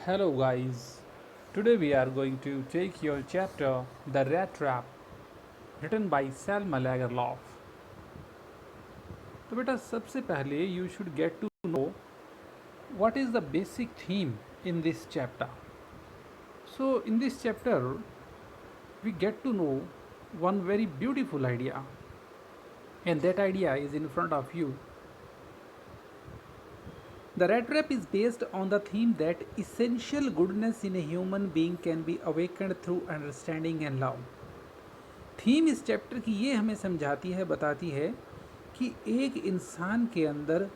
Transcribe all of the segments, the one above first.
Hello guys, today we are going to take your chapter The Rat Trap written by Salma Lagerlof. तो बेटा सबसे पहले you should get to know what is the basic theme in this chapter. So in this chapter we get to know one very beautiful idea, and that idea is in front of you. The rat trap is based on the theme that essential goodness in a human being can be awakened through understanding and love. Theme इस chapter की ये हमें समझाती है, बताती है कि एक इंसान के अंदर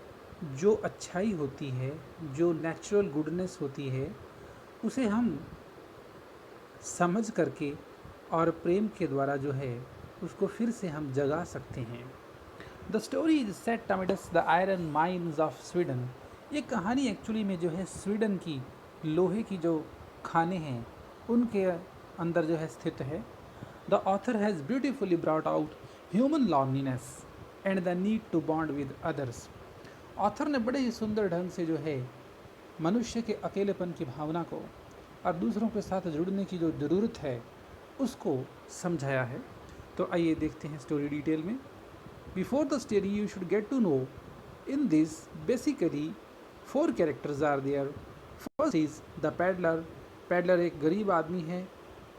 जो अच्छाई होती है, जो नेचुरल गुडनेस होती है, उसे हम समझ करके और प्रेम के द्वारा जो है उसको फिर से हम जगा सकते हैं. The story is set amidst the iron mines of Sweden. ये कहानी एक्चुअली में जो है स्वीडन की लोहे की जो खाने हैं उनके अंदर जो है स्थित है. The author has beautifully brought out human loneliness and the need to bond with others. Author ने बड़े ही सुंदर ढंग से जो है मनुष्य के अकेलेपन की भावना को और दूसरों के साथ जुड़ने की जो ज़रूरत है उसको समझाया है. तो आइए देखते हैं स्टोरी डिटेल में. Before the story you should get to know in this basically 4 characters are there. First is the peddler. Peddler एक गरीब आदमी है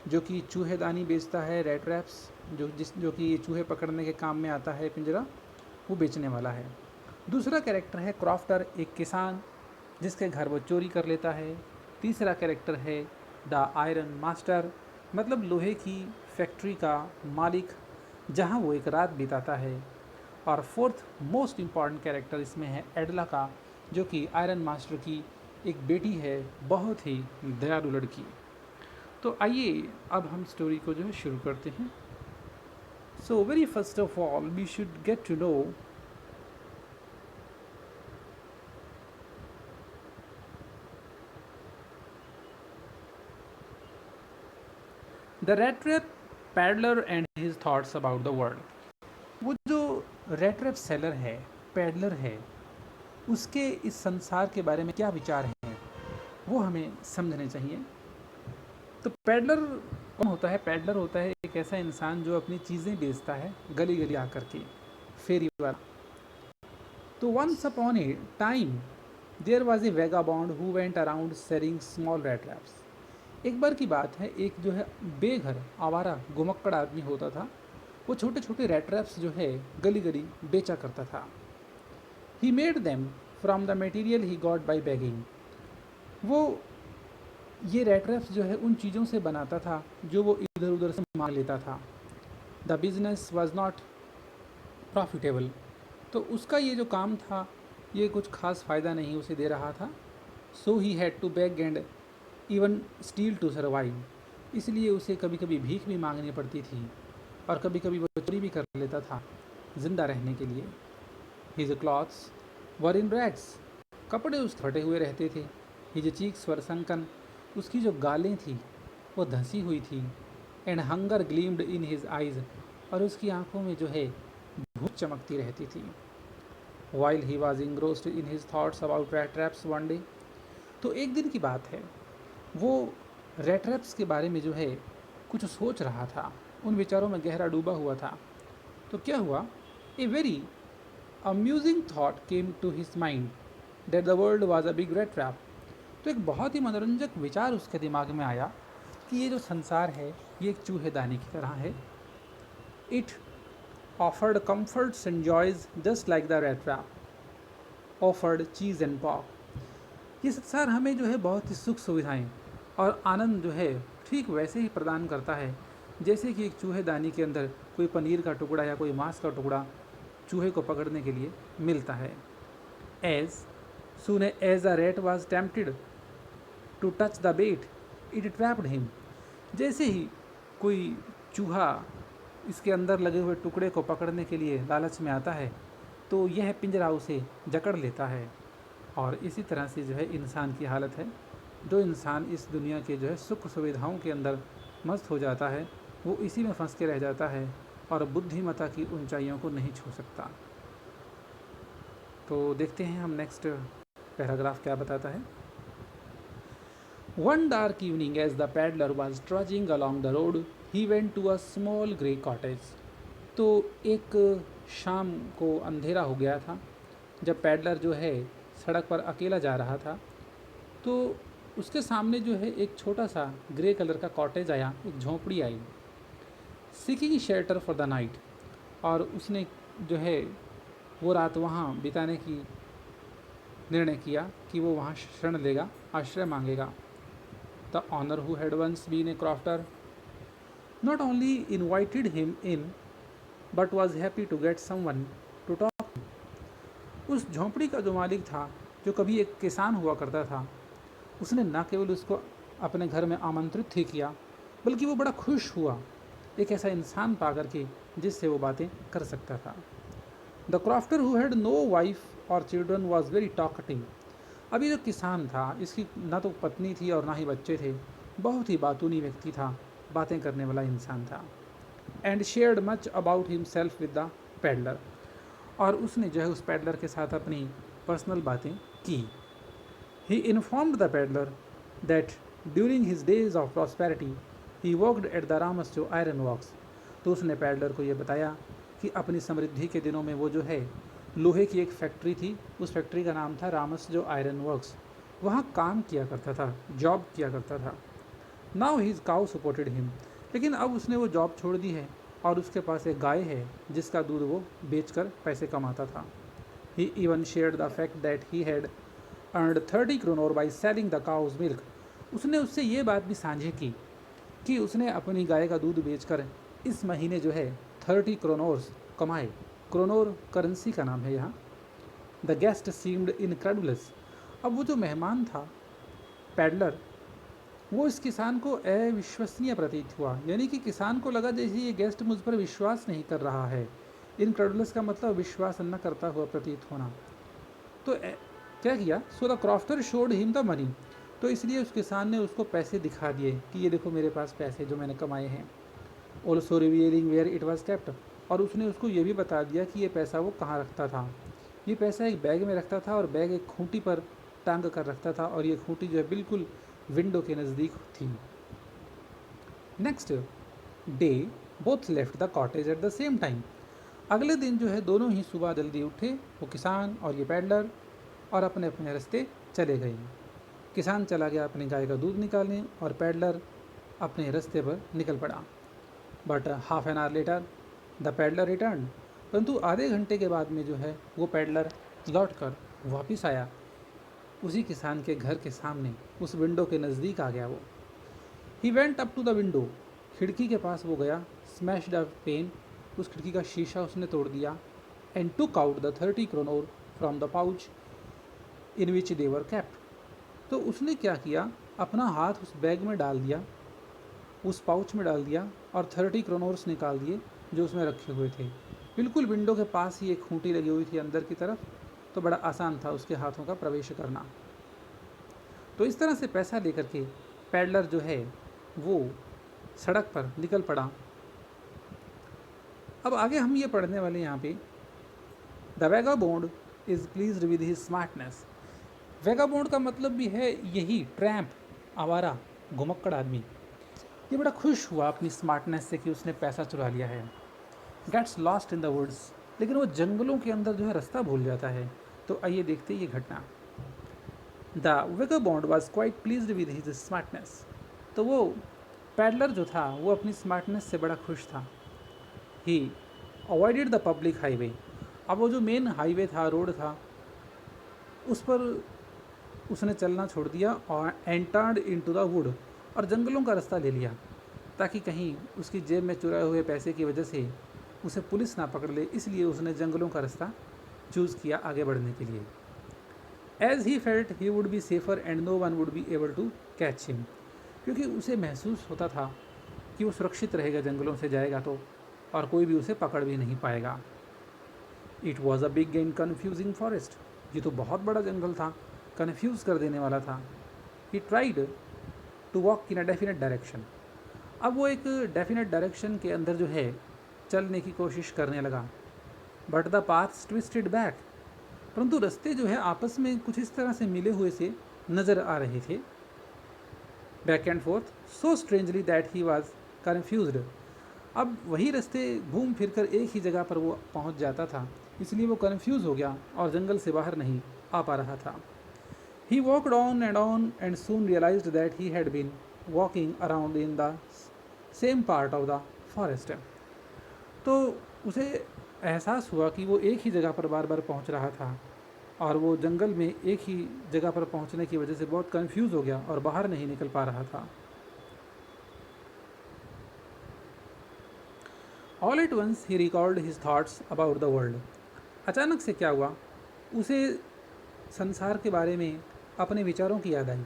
जो कि चूहेदानी बेचता है, रेड ट्रैप्स जो कि ये चूहे पकड़ने के काम में आता है, पिंजरा वो बेचने वाला है. दूसरा कैरेक्टर है क्रॉफ्टर, एक किसान जिसके घर वो चोरी कर लेता है. तीसरा कैरेक्टर है द आयरन मास्टर, मतलब लोहे की फैक्ट्री का मालिक जहाँ वो एक रात बिताता है. और फोर्थ मोस्ट इम्पॉर्टेंट कैरेक्टर इसमें है एडला का, जो कि आयरन मास्टर की एक बेटी है, बहुत ही दयालु लड़की. तो आइए अब हम स्टोरी को जो है शुरू करते हैं. So very first of all we should get to know the rat trap peddler and his thoughts about the world. वो जो रेड ट्रैप सेलर है, पैडलर है, उसके इस संसार के बारे में क्या विचार हैं वो हमें समझने चाहिए. तो पैडलर कौन होता है? पैडलर होता है एक ऐसा इंसान जो अपनी चीज़ें बेचता है गली गली आकर के, फेरी वाला. तो once upon a time there was a vagabond who went around selling small rat traps. एक बार की बात है, एक जो है बेघर आवारा घुमक्कड़ आदमी होता था. वो छोटे छोटे रेड ट्रैप्स जो है गली गली बेचा करता था. He made them from the material he got by begging. वो ये रेड ट्रैप्स जो है उन चीज़ों से बनाता था जो वो इधर उधर से मांग लेता था. The business was not profitable. तो उसका ये जो काम था ये कुछ खास फ़ायदा नहीं उसे दे रहा था. So he had to beg and even steal to survive. इसलिए उसे कभी कभी भीख भी मांगनी पड़ती थी और कभी कभी वो चोरी भी कर लेता था ज़िंदा रहने के लिए. हिज क्लॉथ्स वर इन रैग्स. कपड़े उस फटे हुए रहते थे. हिज चीक्स वर संकन. उसकी जो गालें थी वो धंसी हुई थी. And hunger gleamed in his eyes. और उसकी आंखों में जो है भूख चमकती रहती थी. While he was engrossed in his thoughts about rat traps one day. तो एक दिन की बात है, वो रेड ट्रैप्स के बारे में जो है कुछ सोच रहा था, उन विचारों में गहरा डूबा हुआ था. तो क्या हुआ? A very amusing thought came to his mind that the world was a big rat trap. तो एक बहुत ही मनोरंजक विचार उसके दिमाग में आया कि ये जो संसार है ये एक चूहेदानी की तरह है. It offered comforts and joys just like the rat trap offered cheese and pork. ये संसार हमें जो है बहुत ही सुख सुविधाएं और आनंद जो है ठीक वैसे ही प्रदान करता है जैसे कि एक चूहेदानी के अंदर कोई पनीर का टुकड़ा या कोई मांस का टुकड़ा चूहे को पकड़ने के लिए मिलता है. As soon as a rat was tempted to touch the bait, it trapped him. जैसे ही कोई चूहा इसके अंदर लगे हुए टुकड़े को पकड़ने के लिए लालच में आता है तो यह पिंजरा उसे जकड़ लेता है. और इसी तरह से जो है इंसान की हालत है. जो इंसान इस दुनिया के जो है सुख सुविधाओं के अंदर मस्त हो जाता है वो इसी में फंस के रह जाता है और बुद्धिमत्ता की ऊंचाइयों को नहीं छू सकता. तो देखते हैं हम नेक्स्ट पैराग्राफ क्या बताता है. One dark evening, as the peddler was trudging along the road, he went to a small grey cottage. तो एक शाम को अंधेरा हो गया था जब पैडलर जो है सड़क पर अकेला जा रहा था, तो उसके सामने जो है एक छोटा सा ग्रे कलर का कॉटेज आया, एक झोंपड़ी आई, seeking shelter for the night. और उसने जो है वो रात वहाँ बिताने की निर्णय किया कि वो वहाँ शरण लेगा, आश्रय मांगेगा। The owner who had once been a crofter not only invited him in but was happy to get someone to talk to. उस झोंपड़ी का जो मालिक था, जो कभी एक किसान हुआ करता था, उसने न केवल उसको अपने घर में आमंत्रित ही किया, बल्कि वो बड़ा खुश हुआ एक ऐसा इंसान पा करके जिससे वो बातें कर सकता था। The crofter who had no wife और चिल्ड्रन वॉज वेरी टॉकटिव। अभी जो किसान था, इसकी ना तो पत्नी थी और ना ही बच्चे थे, बहुत ही बातूनी व्यक्ति था, बातें करने वाला इंसान था। And shared much about himself with the peddler. और उसने जो है उस पैडलर के साथ अपनी पर्सनल बातें की। He informed the peddler that during his days of prosperity he worked at the Ramsjo iron works. तो उसने पैडलर को ये बताया कि अपनी समृद्धि के दिनों में वो जो है लोहे की एक फैक्ट्री थी, उस फैक्ट्री का नाम था रामस्यो आयरन वर्क्स, वहाँ काम किया करता था, जॉब किया करता था। Now his cow supported him. लेकिन अब उसने वो जॉब छोड़ दी है और उसके पास एक गाय है जिसका दूध वो बेचकर पैसे कमाता था। He even shared the fact that he had earned 30 kronor by selling the cow's milk. उसने उससे ये बात भी साझी की कि उसने अपनी गाय का दूध बेचकर इस महीने जो है 30 क्रोनोर्स कमाए। क्रोनोर करेंसी का नाम है यहाँ। The guest seemed incredulous. अब वो जो मेहमान था पैडलर, वो इस किसान को अविश्वसनीय प्रतीत हुआ, यानी कि किसान को लगा जैसे ये गेस्ट मुझ पर विश्वास नहीं कर रहा है। इनक्रेडुलस का मतलब विश्वास न करता हुआ प्रतीत होना। तो क्या किया? So the crofter showed him the money. तो इसलिए उस किसान ने उसको पैसे दिखा दिए कि ये देखो मेरे पास पैसे जो मैंने कमाए हैं। Also revealing where it was kept. और उसने उसको ये भी बता दिया कि ये पैसा वो कहाँ रखता था। ये पैसा एक बैग में रखता था और बैग एक खूंटी पर टांग कर रखता था, और ये खूंटी जो है बिल्कुल विंडो के नज़दीक थी। Next day both left the cottage at the same time. अगले दिन जो है दोनों ही सुबह जल्दी उठे, वो किसान और ये पैडलर, और अपने अपने रास्ते चले गए। किसान चला गया अपनी गाय का दूध निकालने और पैडलर अपने रास्ते पर निकल पड़ा। But half an hour later the peddler return. परंतु आधे घंटे के बाद में जो है वो पैडलर लौट कर वापस आया। उसी किसान के घर के सामने उस विंडो के नज़दीक आ गया वो। He went up to the window. खिड़की के पास वो गया। Smashed a pane. उस खिड़की का शीशा उसने तोड़ दिया। And took out the 30 kronor from the pouch in which they were kept. तो उसने क्या किया? अपना हाथ उस बैग में डाल दिया, उस पाउच में डाल दिया, और 30 kronors निकाल दिए जो उसमें रखे हुए थे। बिल्कुल विंडो के पास ही एक खूंटी लगी हुई थी अंदर की तरफ, तो बड़ा आसान था उसके हाथों का प्रवेश करना। तो इस तरह से पैसा लेकर के पैडलर जो है वो सड़क पर निकल पड़ा। अब आगे हम ये पढ़ने वाले यहाँ पे, the vagabond is pleased with his smartness. Vagabond का मतलब भी है यही ट्रैम्प, आवारा, घुमक्कड़ आदमी। ये बड़ा खुश हुआ अपनी स्मार्टनेस से कि उसने पैसा चुरा लिया है। Gets lost in the woods. लेकिन वो जंगलों के अंदर जो है रास्ता भूल जाता है। तो आइए देखते हैं ये घटना। The vagabond was quite pleased with his smartness. तो वो पैडलर जो था वो अपनी स्मार्टनेस से बड़ा खुश था। ही अवॉइडेड द पब्लिक हाईवे। अब वो जो मेन हाईवे था, रोड था, उस पर उसने चलना छोड़ दिया और एंटर्ड इनटू द वुड, और जंगलों का रास्ता ले लिया ताकि कहीं उसकी जेब में चुराए हुए पैसे की वजह से उसे पुलिस ना पकड़ ले। इसलिए उसने जंगलों का रास्ता चूज़ किया आगे बढ़ने के लिए। As he felt he would be safer and no one would be able to catch him. क्योंकि उसे महसूस होता था कि वो सुरक्षित रहेगा जंगलों से जाएगा तो, और कोई भी उसे पकड़ भी नहीं पाएगा। It was a big and confusing forest. ये तो बहुत बड़ा जंगल था, कन्फ्यूज़ कर देने वाला था। He tried to walk in a definite direction. अब वो एक डेफिनेट डायरेक्शन के अंदर जो है चलने की कोशिश करने लगा। But the paths twisted back. परंतु रास्ते जो है आपस में कुछ इस तरह से मिले हुए से नज़र आ रहे थे। Back and fourth so strangely that he was confused. अब वही रास्ते घूम फिर कर एक ही जगह पर वो पहुंच जाता था, इसलिए वो कन्फ्यूज़ हो गया और जंगल से बाहर नहीं आ पा रहा था। He walked on and soon realised that he had been walking around in the same part of the forest. तो उसे एहसास हुआ कि वो एक ही जगह पर बार बार पहुंच रहा था और वो जंगल में एक ही जगह पर पहुंचने की वजह से बहुत कंफ्यूज हो गया और बाहर नहीं निकल पा रहा था। All at once he recalled his thoughts about the world. अचानक से क्या हुआ, उसे संसार के बारे में अपने विचारों की याद आई।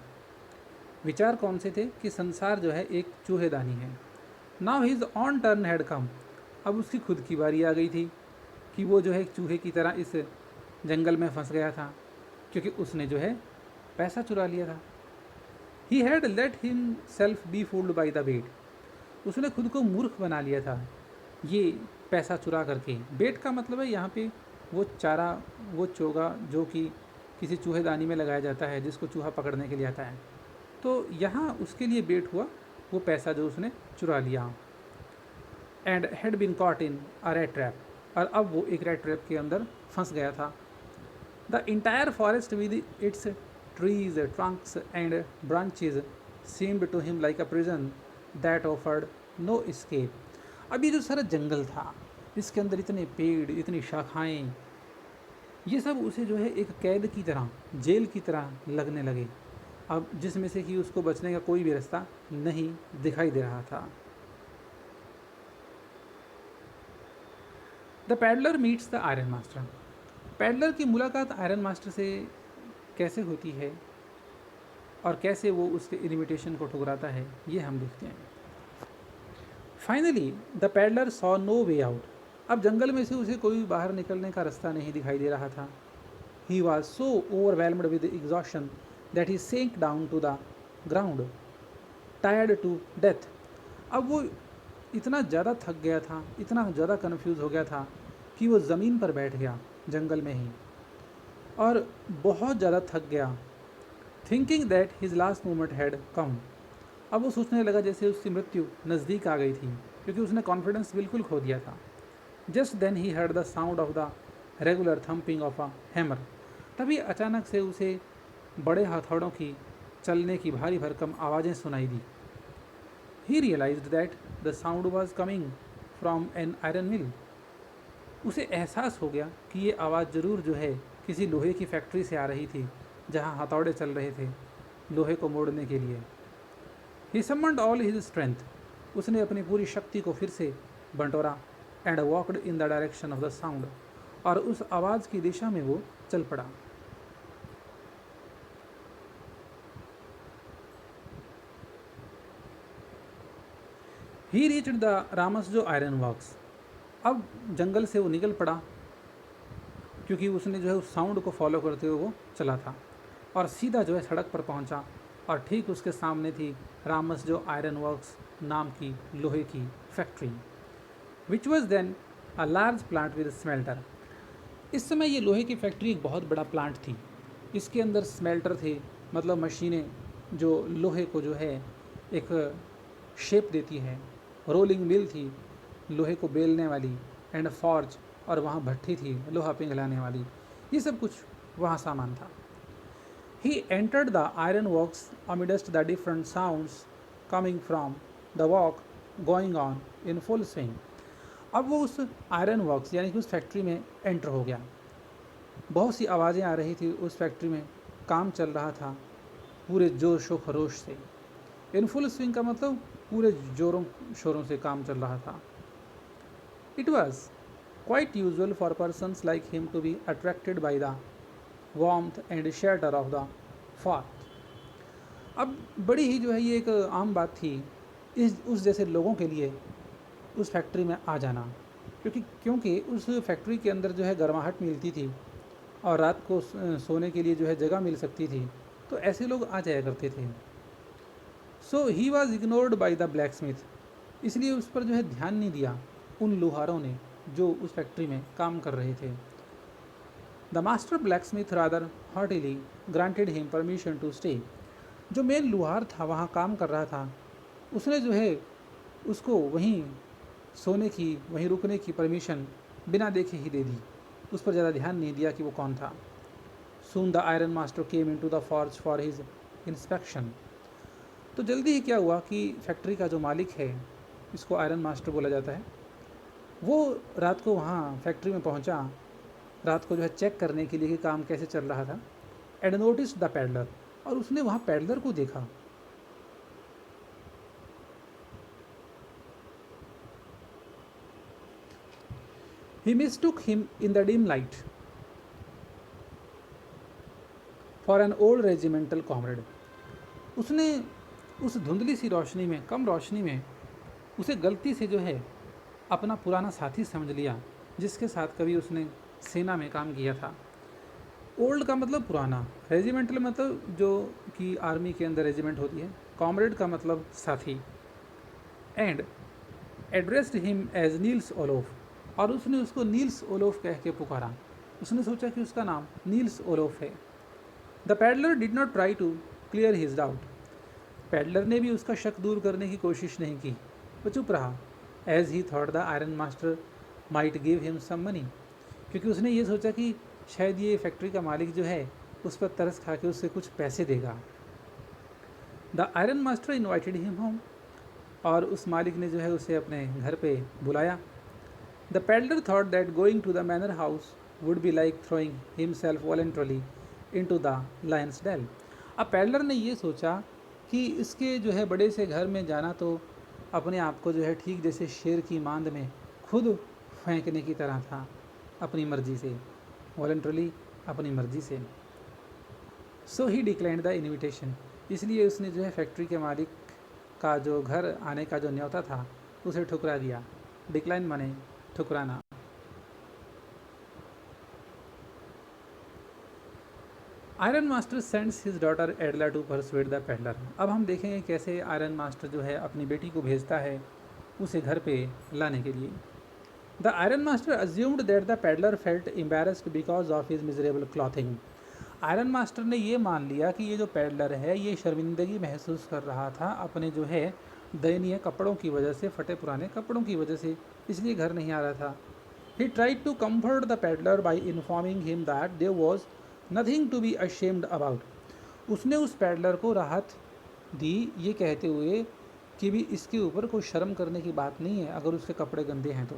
विचार कौन से थे कि संसार जो है एक चूहेदानी है। Now his on turn had come. अब उसकी खुद की बारी आ गई थी कि वो जो है एक चूहे की तरह इस जंगल में फंस गया था, क्योंकि उसने जो है पैसा चुरा लिया था। He had let himself be fooled by the bait. उसने खुद को मूर्ख बना लिया था ये पैसा चुरा करके। बेट का मतलब है यहाँ पे वो चारा, वो चोगा जो कि किसी चूहेदानी में लगाया जाता है जिसको चूहा पकड़ने के लिए आता है। तो यहाँ उसके लिए बेट हुआ वो पैसा जो उसने चुरा लिया। And had been caught in a rat trap. और अब वो एक रेट ट्रैप के अंदर फंस गया था। The entire forest with its trees trunks and branches seemed to him like a prison that offered no escape. अब ये जो सारा जंगल था, इसके अंदर इतने पेड़, इतनी शाखाएं, ये सब उसे जो है एक कैद की तरह, जेल की तरह लगने लगे। अब जिसमें से कि उसको बचने का कोई भी रास्ता नहीं दिखाई दे रहा था। The peddler meets the iron master. Peddler की मुलाकात आयरन मास्टर से कैसे होती है और कैसे वो उसके इनविटेशन को ठुकराता है, ये हम देखते हैं। Finally the peddler saw no way out. अब जंगल में से उसे कोई बाहर निकलने का रास्ता नहीं दिखाई दे रहा था। He was so overwhelmed with exhaustion that he sank down to the ground tired to death. अब वो इतना ज़्यादा थक गया था, इतना ज़्यादा कन्फ्यूज़ हो गया था कि वो ज़मीन पर बैठ गया जंगल में ही और बहुत ज़्यादा थक गया। Thinking that his last moment had come. अब वो सोचने लगा जैसे उसकी मृत्यु नज़दीक आ गई थी, क्योंकि उसने कॉन्फिडेंस बिल्कुल खो दिया था। Just then he heard the sound of the regular thumping of a hammer. तभी अचानक से उसे बड़े हथौड़ों की चलने की भारी भरकम आवाज़ें सुनाई दी। He realised that the sound was coming from an iron mill. उसे एहसास हो गया कि ये आवाज़ ज़रूर जो है किसी लोहे की फैक्ट्री से आ रही थी, जहाँ हथौड़े चल रहे थे लोहे को मोड़ने के लिए। He summoned all his strength. उसने अपनी पूरी शक्ति को फिर से बंटोरा and walked in the direction of the sound. और उस आवाज़ की दिशा में वो चल पड़ा। He reached the Ramsjo iron works. अब जंगल से वो निकल पड़ा, क्योंकि उसने जो है उस साउंड को फॉलो करते हुए वो चला था और सीधा जो है सड़क पर पहुंचा। और ठीक उसके सामने थी रामसजो आयरन वर्क्स नाम की लोहे की factory, which was then a large plant with smelter. इस समय ये लोहे की फैक्ट्री एक बहुत बड़ा प्लांट थी। इसके अंदर स्मेल्टर थे, मतलब मशीनें जो लोहे को जो है एक शेप देती है। रोलिंग मिल थी लोहे को बेलने वाली, एंड फॉर्ज, और वहाँ भट्टी थी लोहा पिघलाने वाली। ये सब कुछ वहाँ सामान था। He entered the iron works amidst the different sounds coming from the work going on in full swing. अब वो उस आयरन वर्क्स यानी कि उस फैक्ट्री में एंटर हो गया। बहुत सी आवाज़ें आ रही थी उस फैक्ट्री में, काम चल रहा था पूरे जोश व खरोश से। इन फुल स्विंग का मतलब पूरे जोरों शोरों से काम चल रहा था। It was quite usual for persons like him to be attracted by the warmth and shelter of the फाथ। अब बड़ी ही जो है ये एक आम बात थी इस उस जैसे लोगों के लिए उस फैक्ट्री में आ जाना, क्योंकि उस फैक्ट्री के अंदर जो है गर्माहट मिलती थी और रात को सोने के लिए जो है जगह मिल सकती थी, तो ऐसे लोग आ जाया करते थे। So he was ignored by the blacksmith. इसलिए उस पर जो है ध्यान नहीं दिया उन लोहारों ने जो उस फैक्ट्री में काम कर रहे थे। The master blacksmith rather heartily granted him permission to stay. जो मेन लुहार था वहाँ काम कर रहा था, उसने जो है उसको वहीं सोने की, वहीं रुकने की परमिशन बिना देखे ही दे दी। उस पर ज़्यादा ध्यान नहीं दिया कि वो कौन था। Soon the iron master came into the forge for his inspection. तो जल्दी ही क्या हुआ कि फैक्ट्री का जो मालिक है, इसको आयरन मास्टर बोला जाता है, वो रात को वहाँ फैक्ट्री में पहुँचा, रात को जो है चेक करने के लिए कि काम कैसे चल रहा था। एंड नोटिस द पैडलर, और उसने वहाँ पैडलर को देखा। He mistook him in the dim light for an old regimental comrade. उसने उस धुंधली सी रोशनी में, कम रोशनी में, उसे गलती से जो है अपना पुराना साथी समझ लिया, जिसके साथ कभी उसने सेना में काम किया था। ओल्ड का मतलब पुराना, रेजिमेंटल मतलब जो कि आर्मी के अंदर रेजिमेंट होती है, कॉमरेड का मतलब साथी। And addressed him as Nils Olof, और उसने उसको नील्स ओलोफ कह के पुकारा। उसने सोचा कि उसका नाम नील्स ओलोफ है। The peddler did not try to clear his doubt. Peddler ने भी उसका शक दूर करने की कोशिश नहीं की, वो चुप रहा। As he thought the iron master might give him some money, क्योंकि उसने ये सोचा कि शायद ये फैक्ट्री का मालिक जो है उस पर तरस खा के उससे कुछ पैसे देगा। The iron master invited him home, और उस मालिक ने जो है उसे अपने घर पे बुलाया। The peddler thought that going to the manor house would be like throwing himself voluntarily into the lion's den. अब पैडलर ने ये सोचा कि इसके जो है बड़े से घर में जाना तो अपने आप को जो है ठीक जैसे शेर की मांद में खुद फेंकने की तरह था, अपनी मर्जी से, वॉलेंटरली, अपनी मर्जी से। सो ही डिक्लाइंड द इनविटेशन, इसलिए उसने जो है फैक्ट्री के मालिक का जो घर आने का जो न्योता था उसे ठुकरा दिया। डिक्लाइन माने ठुकराना। Iron master sends his daughter Edla to persuade the peddler. अब हम देखेंगे कैसे आयरन मास्टर जो है अपनी बेटी को भेजता है उसे घर पे लाने के लिए। The iron master assumed that the peddler felt embarrassed because of his miserable clothing. Iron master ने ये मान लिया कि ये जो पेडलर है ये शर्मिंदगी महसूस कर रहा था अपने जो है दयनीय कपड़ों की वजह से, फटे पुराने कपड़ों की वजह से, इसलिए घर नहीं आ रहा था। He tried to comfort the peddler by informing him that there was nothing to be ashamed about. उसने उस पैडलर को राहत दी ये कहते हुए कि भी इसके ऊपर कोई शर्म करने की बात नहीं है अगर उसके कपड़े गंदे हैं तो।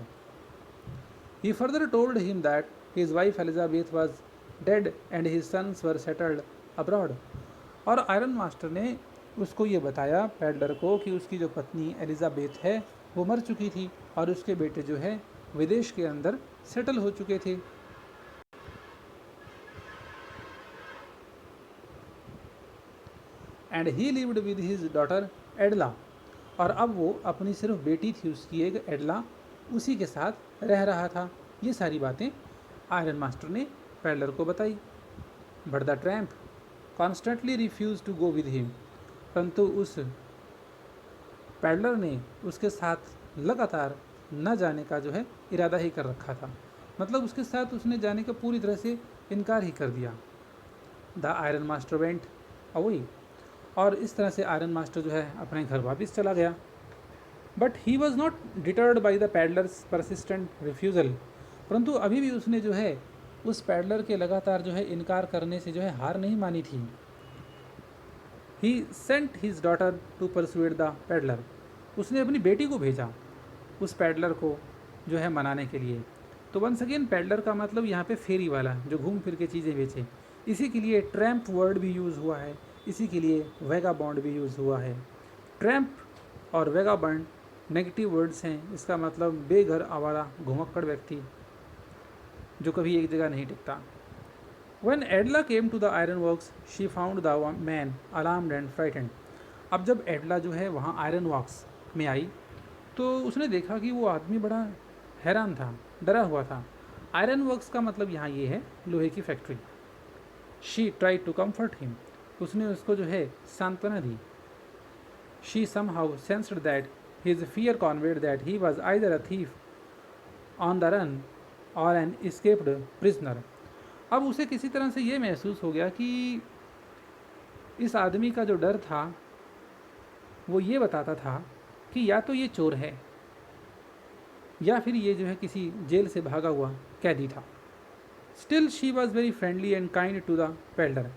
He further told him that his wife Elizabeth was dead and his sons were settled abroad. और आयरन मास्टर ने उसको ये बताया पैडलर को कि उसकी जो पत्नी एलिजाबेथ है वो मर चुकी थी और उसके बेटे जो है विदेश के अंदर सेटल हो चुके थे। And he lived with his daughter Edla, और अब वो अपनी सिर्फ बेटी थी उसकी एक एडला, उसी के साथ रह रहा था। ये सारी बातें आयरन मास्टर ने पैडलर को बताई। But the tramp constantly refuse to go with him, परंतु उस पैडलर ने उसके साथ लगातार न जाने का जो है इरादा ही कर रखा था, मतलब उसके साथ उसने जाने का पूरी तरह से इनकार ही कर दिया। The iron master went away, और इस तरह से आयरन मास्टर जो है अपने घर वापस चला गया। But he was not deterred by the peddlers persistent refusal, परंतु अभी भी उसने जो है उस पैडलर के लगातार जो है इनकार करने से जो है हार नहीं मानी थी। He sent his daughter to persuade the peddler, उसने अपनी बेटी को भेजा उस पैडलर को जो है मनाने के लिए। तो वंस अगेन पैडलर का मतलब यहाँ पे फेरी वाला जो घूम फिर के चीज़ें बेचे, इसी के लिए ट्रैम्प वर्ड भी यूज़ हुआ है, इसी के लिए वेगाबॉन्ड भी यूज़ हुआ है। ट्रैम्प और वेगाबॉन्ड नेगेटिव वर्ड्स हैं, इसका मतलब बेघर आवारा घुमक्कड़ व्यक्ति जो कभी एक जगह नहीं टिकता। When Adla came to the iron works, she found the man alarmed and frightened. अब जब एडला जो है वहाँ आयरन वर्क्स में आई तो उसने देखा कि वो आदमी बड़ा हैरान था, डरा हुआ था। आयरन वर्क्स का मतलब यहाँ ये है लोहे की factory. She tried to comfort him, उसने उसको जो है सांत्वना दी। She somehow sensed that his fear conveyed that he was either a thief on the run or an escaped prisoner. अब उसे किसी तरह से ये महसूस हो गया कि इस आदमी का जो डर था वो ये बताता था कि या तो ये चोर है या फिर ये जो है किसी जेल से भागा हुआ कैदी था। Still she was very friendly and kind to the peddler,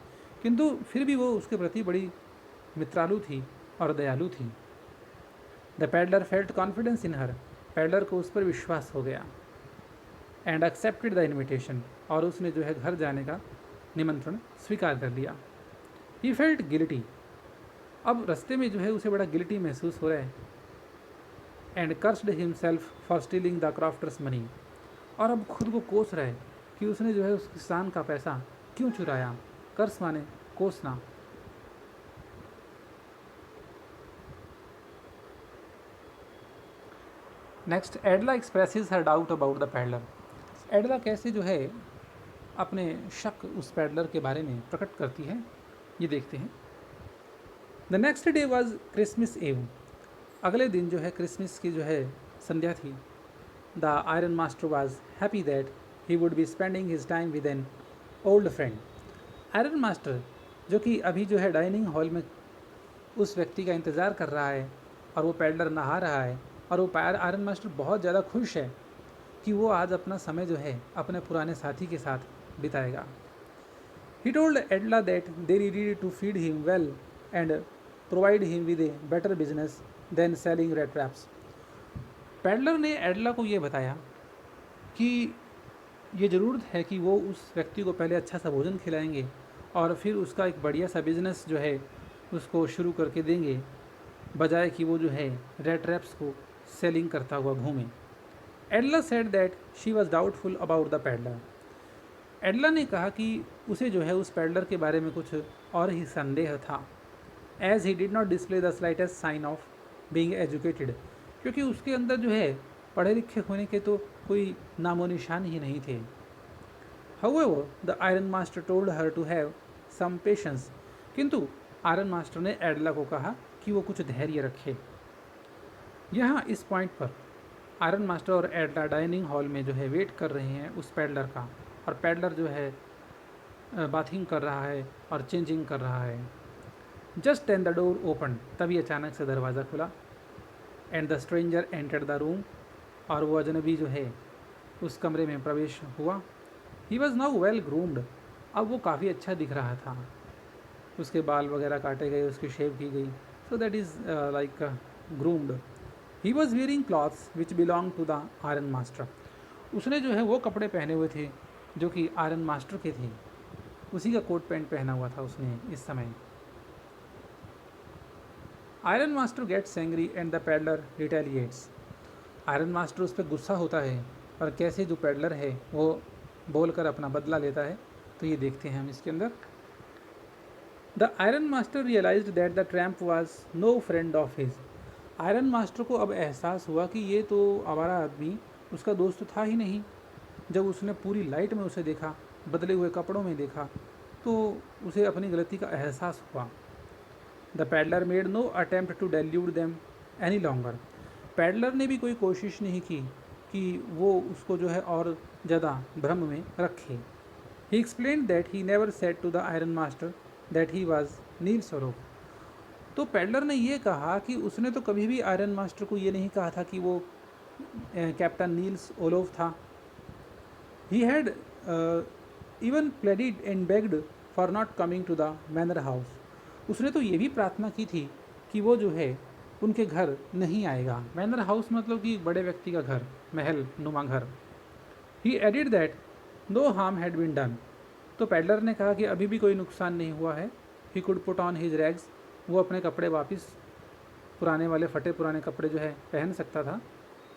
किंतु फिर भी वो उसके प्रति बड़ी मित्रालु थी और दयालु थी। The peddler felt confidence in her, peddler को उस पर विश्वास हो गया। एंड एक्सेप्टेड द इन्विटेशन, और उसने जो है घर जाने का निमंत्रण स्वीकार कर लिया। ही फेल्ट गिल्टी, अब रास्ते में जो है उसे बड़ा गिल्टी महसूस हो रहा है। And cursed himself for stealing the crafters money, और अब खुद को कोस रहा है कि उसने जो है उस किसान का पैसा क्यों चुराया। कर्स माने कोसना। Next, Edla expresses her doubt about the peddler. Edla कैसे जो है अपने शक उस पैडलर के बारे में प्रकट करती है, ये देखते हैं। The next day was Christmas एव, अगले दिन जो है क्रिसमस की जो है संध्या थी। The iron master was happy that he would be spending his time with an old friend. Iron master जो कि अभी जो है डाइनिंग हॉल में उस व्यक्ति का इंतज़ार कर रहा है और वो पैडलर नहा रहा है, और वो आयरन मास्टर बहुत ज़्यादा खुश है कि वो आज अपना समय जो है अपने पुराने साथी के साथ बिताएगा। He told Edla that they needed to feed him well and provide him with a better business than selling rat traps. Peddler ने एडला को ये बताया कि ये ज़रूरत है कि वो उस व्यक्ति को पहले अच्छा सा भोजन खिलाएंगे और फिर उसका एक बढ़िया सा बिजनेस जो है उसको शुरू करके देंगे, बजाय कि वो जो है रेड ट्रैप्स को सेलिंग करता हुआ घूमे। Edla said that she was doubtful about the peddler. Edla ने कहा कि उसे जो है उस पैडलर के बारे में कुछ और ही संदेह था। As he did not display the slightest sign of being educated, क्योंकि उसके अंदर जो है पढ़े लिखे होने के तो कोई नामो निशान ही नहीं थे। However the iron master told her to have some patience, किंतु आयरन मास्टर ने एडला को कहा कि वो कुछ धैर्य रखे। यहाँ इस पॉइंट पर आयरन मास्टर और एडला डाइनिंग हॉल में जो है वेट कर रहे हैं उस पैडलर का, और पैडलर जो है बाथिंग कर रहा है और चेंजिंग कर रहा है। Just then the door open, तभी अचानक से दरवाज़ा खुला। And the stranger entered the room, और वो अजनबी जो है उस कमरे में प्रवेश हुआ। He was now well groomed, अब वो काफ़ी अच्छा दिख रहा था। उसके बाल वगैरह काटे गए, उसकी शेव की गई, so that is like groomed. He was wearing clothes which belong to the iron master, उसने जो है वो कपड़े पहने हुए थे जो कि आयरन मास्टर के थे, उसी का कोट पैंट पहना हुआ था उसने इस समय। Iron master gets angry and the peddler retaliates, iron master उस पर गुस्सा होता है और कैसे जो पैडलर है वो बोलकर अपना बदला लेता है, तो ये देखते हैं हम इसके अंदर। The iron master realised that the tramp was no friend of his, iron master को अब एहसास हुआ कि ये तो आवारा आदमी उसका दोस्त था ही नहीं। जब उसने पूरी लाइट में उसे देखा, बदले हुए कपड़ों में देखा, तो उसे अपनी गलती का एहसास हुआ। The peddler made no attempt to delude them any longer, peddler ने भी कोई कोशिश नहीं की कि वो उसको जो है और ज़्यादा भ्रम में रखे। He explained that he never said to the iron master that he was Nils Olof, तो पैडलर ने ये कहा कि उसने तो कभी भी आयरन मास्टर को ये नहीं कहा था कि वो कैप्टन नील्स ओलोफ था। He had even pleaded and begged for not coming to the manor house, उसने तो ये भी प्रार्थना की थी कि वो जो है उनके घर नहीं आएगा। मैनर हाउस मतलब कि बड़े व्यक्ति का घर, महल नुमा घर। He added that no harm had been done, तो पैडलर ने कहा कि अभी भी कोई नुकसान नहीं हुआ है। He could put on his rags, वो अपने कपड़े वापस पुराने वाले फटे पुराने कपड़े जो है पहन सकता था।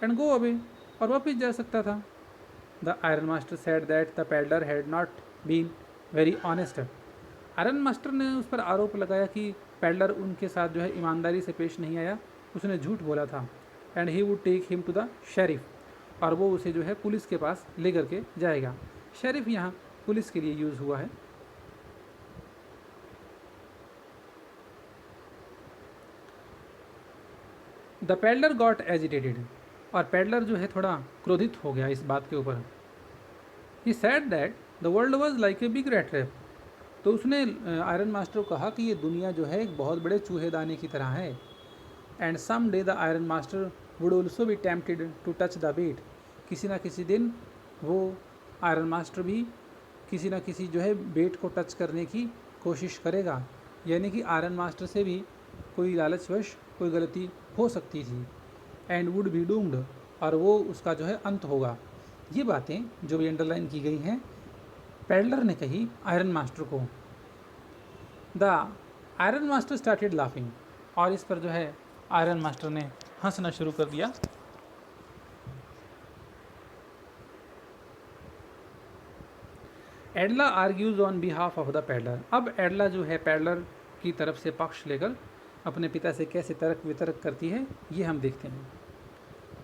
एंड गो अवे, और वापस जा सकता था। The iron master said that the peddler had not been very honest, iron master ने उस पर आरोप लगाया कि पैडलर उनके साथ जो है ईमानदारी से पेश नहीं आया, उसने झूठ बोला था। And he would take him to the sheriff, और वो उसे जो है पुलिस के पास ले करके जाएगा। शेरिफ यहाँ पुलिस के लिए यूज़ हुआ है। द पैडलर गॉट एजिटेटेड, और पैडलर जो है थोड़ा क्रोधित हो गया इस बात के ऊपर। He said that the world was like a big rat trap, तो उसने आयरन मास्टर को कहा कि ये दुनिया जो है एक बहुत बड़े चूहेदानी की तरह है। And some day the iron master would also be tempted to touch the bait. किसी ना किसी दिन वो आयरन मास्टर भी किसी ना किसी जो है बेट को टच करने की कोशिश करेगा, यानी कि आयरन मास्टर से भी कोई लालचवश कोई गलती हो सकती थी। एंड वुड बी डूम्ड, और वो उसका जो है अंत होगा। ये बातें जो भी अंडरलाइन की गई हैं पैडलर ने कही आयरन मास्टर को। The iron master started laughing, और इस पर जो है आयरन मास्टर ने हंसना शुरू कर दिया। Edla argues on behalf of the peddler. अब एडला जो है पैडलर की तरफ से पक्ष लेकर अपने पिता से कैसे तर्क वितर्क करती है ये हम देखते हैं।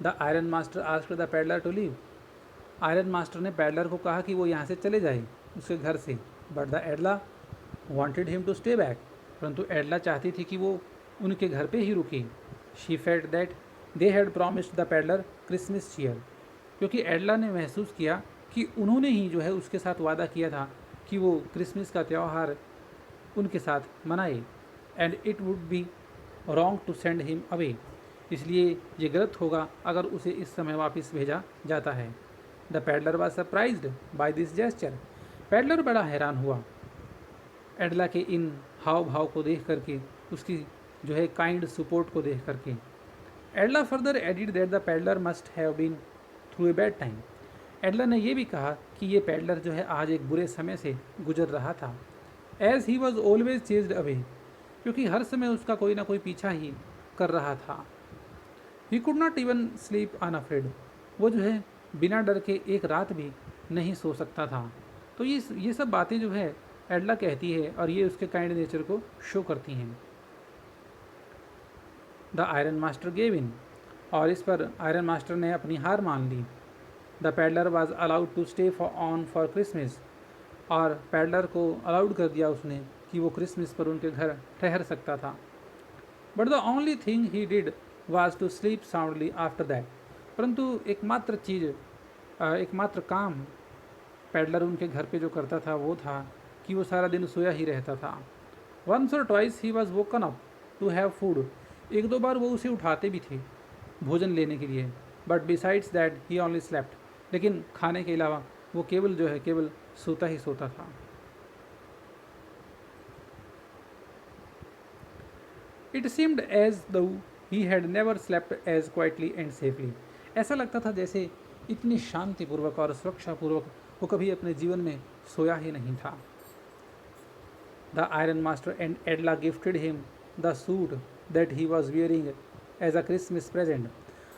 The iron master asked the peddler to leave. Iron master ने पैडलर को कहा कि वो यहाँ से चले जाए उसके घर से, but the Edla wanted him to stay back. परंतु एडला चाहती थी कि वो उनके घर पे ही रुके। She felt that they had promised the peddler Christmas cheer, क्योंकि एडला ने महसूस किया कि उन्होंने ही जो है उसके साथ वादा किया था कि वो क्रिसमस का त्यौहार उनके साथ मनाए। And it would be wrong to send him away, इसलिए ये गलत होगा अगर उसे इस समय वापस भेजा जाता है। The peddler was surprised by this gesture. Peddler बड़ा हैरान हुआ एडला के इन हाव भाव को देख करके, उसकी जो है काइंड सपोर्ट को देख करके। Edla further added that the peddler must have been through a bad time. Edla ने यह भी कहा कि ये पैडलर जो है आज एक बुरे समय से गुजर रहा था। As he was always chased away, क्योंकि हर समय उसका कोई ना कोई पीछा ही कर रहा था। He could not even sleep unafraid, वो जो है बिना डर के एक रात भी नहीं सो सकता था। तो ये सब बातें जो है एडला कहती है और ये उसके काइंड नेचर को शो करती हैं। The iron master gave in, और इस पर आयरन मास्टर ने अपनी हार मान ली। The peddler was allowed to stay on for Christmas, और पैडलर को अलाउड कर दिया उसने कि वो क्रिसमस पर उनके घर ठहर सकता था। But the only thing he did was to sleep soundly after that. परंतु एकमात्र काम पैडलर उनके घर पे जो करता था वो था कि वो सारा दिन सोया ही रहता था। Once or twice he was woken up to have food, एक दो बार वो उसे उठाते भी थे भोजन लेने के लिए। But besides that he only slept, लेकिन खाने के अलावा वो केवल सोता ही सोता था। It seemed as though he had never slept as quietly and safely. ऐसा लगता था जैसे इतनी शांतिपूर्वक और सुरक्षापूर्वक वो कभी अपने जीवन में सोया ही नहीं था। The iron master and Edla gifted him the suit that he was wearing as a Christmas present.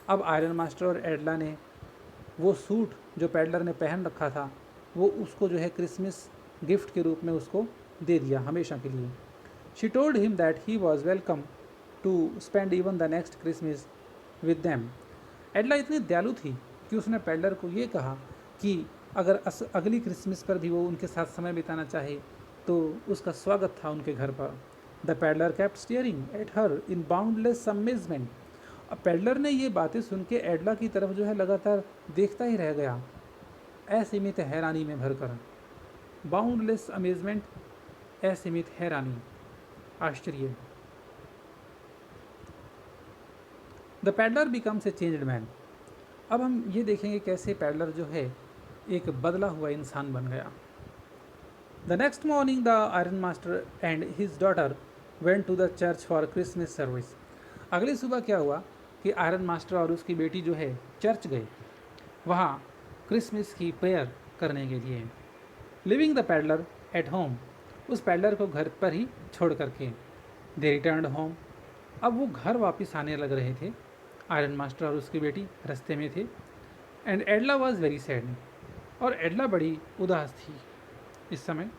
अब आयरन मास्टर और एडला ने वो सूट जो पैडलर ने पहन रखा था वो उसको जो है क्रिसमस गिफ्ट के रूप में उसको दे दिया हमेशा के लिए। She told him that he was welcome to spend even the next Christmas with them. Edla इतनी दयालु थी कि उसने पैडलर को ये कहा कि अगर अगली क्रिसमस पर भी वो उनके साथ समय बिताना चाहे तो उसका स्वागत था उनके घर पर। The peddler kept steering at her in boundless amazement. अब पैडलर ने ये बातें सुन के एडला की तरफ जो है लगातार देखता ही रह गया, असीमित हैरानी में भरकर। बाउंडलेस अमेजमेंट, असीमित हैरानी, आश्चर्य। The peddler becomes a changed man. अब हम ये देखेंगे कैसे पैडलर जो है एक बदला हुआ इंसान बन गया। The next morning the iron master and his daughter went to the church for Christmas service. अगली सुबह क्या हुआ कि आयरन मास्टर और उसकी बेटी जो है चर्च गए, वहाँ क्रिसमस की प्रेयर करने के लिए। Living the peddler at home, उस पैडलर को घर पर ही छोड़ करके। दे रिटर्न्ड होम, अब वो घर वापस आने लग रहे थे। आयरन मास्टर और उसकी बेटी रास्ते में थे। And Edla was very sad, और एडला बड़ी उदास थी इस समय।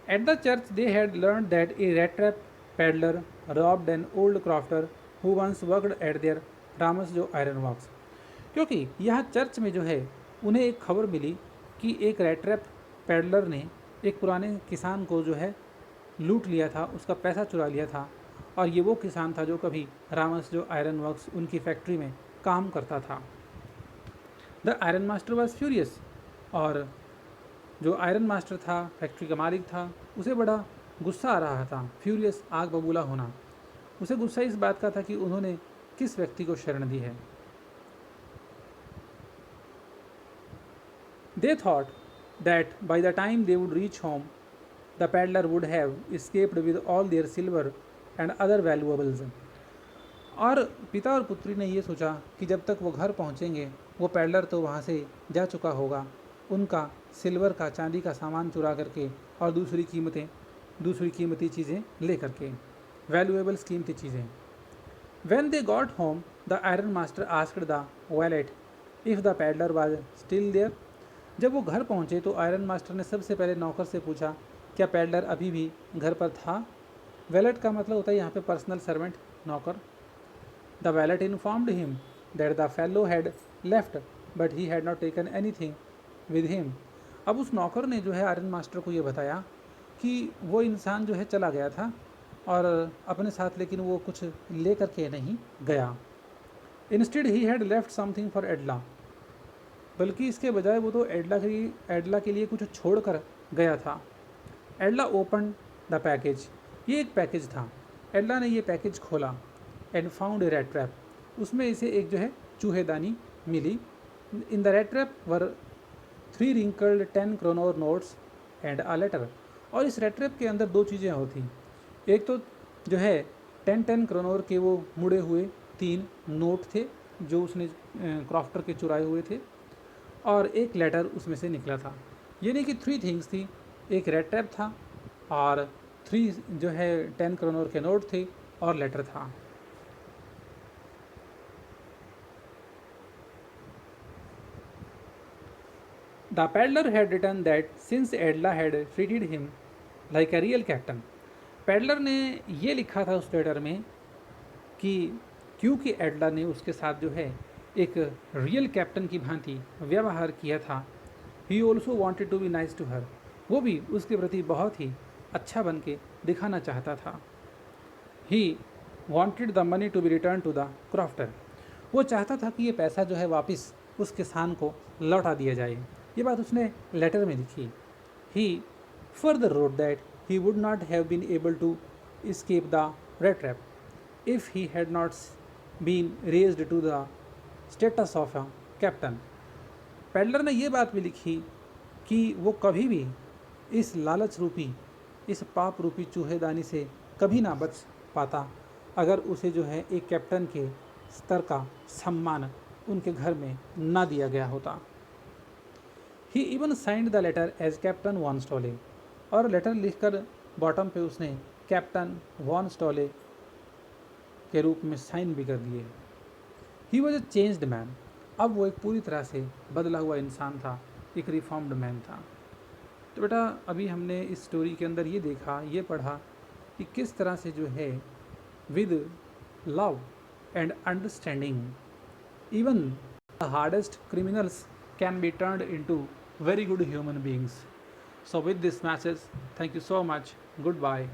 At the church they had learn that a rat trap peddler robbed an old crofter who once worked at their Ramsjo iron works. क्योंकि यहाँ चर्च में जो है उन्हें एक खबर मिली कि एक रेड ट्रैप पैडलर ने एक पुराने किसान को जो है लूट लिया था, उसका पैसा चुरा लिया था, और ये वो किसान था जो कभी रामस जो आयरन वर्क्स उनकी फैक्ट्री में काम करता था। The iron master was furious, और जो आयरन मास्टर था, फैक्ट्री का मालिक था, उसे बड़ा गुस्सा आ रहा था, फ्यूरियस, आग बबूला होना। उसे गुस्सा इस बात का था कि उन्होंने किस व्यक्ति को शरण दी है। They thought that by the time they would reach home the peddler would have escaped with all their silver and other valuables। और पिता और पुत्री ने ये सोचा कि जब तक वो घर पहुंचेंगे वो पैडलर तो वहाँ से जा चुका होगा, उनका सिल्वर का, चांदी का सामान चुरा करके और दूसरी कीमती चीज़ें ले करके, वैल्यूएबल्स, कीमती चीज़ें। When they got home, the iron master asked the valet if the peddler was still there। जब वो घर पहुंचे तो आयरन मास्टर ने सबसे पहले नौकर से पूछा क्या पैडलर अभी भी घर पर था। वैलेट का मतलब होता है यहाँ पे पर्सनल सर्वेंट, नौकर। The wallet informed him that the fellow had left but he had not taken anything with him. अब उस नौकर ने जो है आयरन मास्टर को ये बताया कि वो इंसान जो है चला गया था और अपने साथ, लेकिन वो कुछ ले करके नहीं गया। Instead he had left something for Edla, बल्कि इसके बजाय वो तो एडला के लिए कुछ छोड़ कर गया था। एडला ओपन द पैकेज, ये एक पैकेज था। एडला ने ये पैकेज खोला। And found a rat trap, उसमें इसे एक जो है चूहेदानी मिली। In the rat trap were 3 wrinkled 10 kronor notes and a letter. और इस रेड ट्रैप के अंदर दो चीज़ें होती, एक तो जो है 10 क्रोनोर के वो मुड़े हुए 3 नोट थे जो उसने क्रॉफ्टर के चुराए हुए थे, और एक लेटर उसमें से निकला था। यानी कि 3 थिंग्स थी, एक रेड टैप था और 3 जो है 10 क्रोनोर के नोट थे और लेटर था। The peddler had written that since Edla had treated him like a real captain. Peddler ने ये लिखा था उस लेटर में कि क्योंकि एडला ने उसके साथ जो है एक रियल कैप्टन की भांति व्यवहार किया था। He also wanted to be nice to her, वो भी उसके प्रति बहुत ही अच्छा बन के दिखाना चाहता था। He wanted the money to be return to the crofter, वो चाहता था कि ये पैसा जो है वापस उस किसान को लौटा दिया जाए। ये बात उसने लेटर में लिखी। He further wrote that he would not have been able to escape the rat trap if he had not been raised to the status of a captain। Peddler ने ये बात भी लिखी कि वो कभी भी इस लालच रूपी, इस पाप रूपी चूहेदानी से कभी ना बच पाता अगर उसे जो है एक कैप्टन के स्तर का सम्मान उनके घर में ना दिया गया होता। He even signed the letter as captain von Stahle, और लेटर लिखकर बॉटम पे उसने कैप्टन वॉन स्टॉले के रूप में साइन भी कर दिए। He was a changed man, अब वो एक पूरी तरह से बदला हुआ इंसान था, एक रिफॉर्म्ड मैन था। तो बेटा अभी हमने इस स्टोरी के अंदर ये देखा, ये पढ़ा कि किस तरह से जो है with love and understanding even the hardest criminals can be turned into very good human beings. So with this message, thank you so much. Goodbye.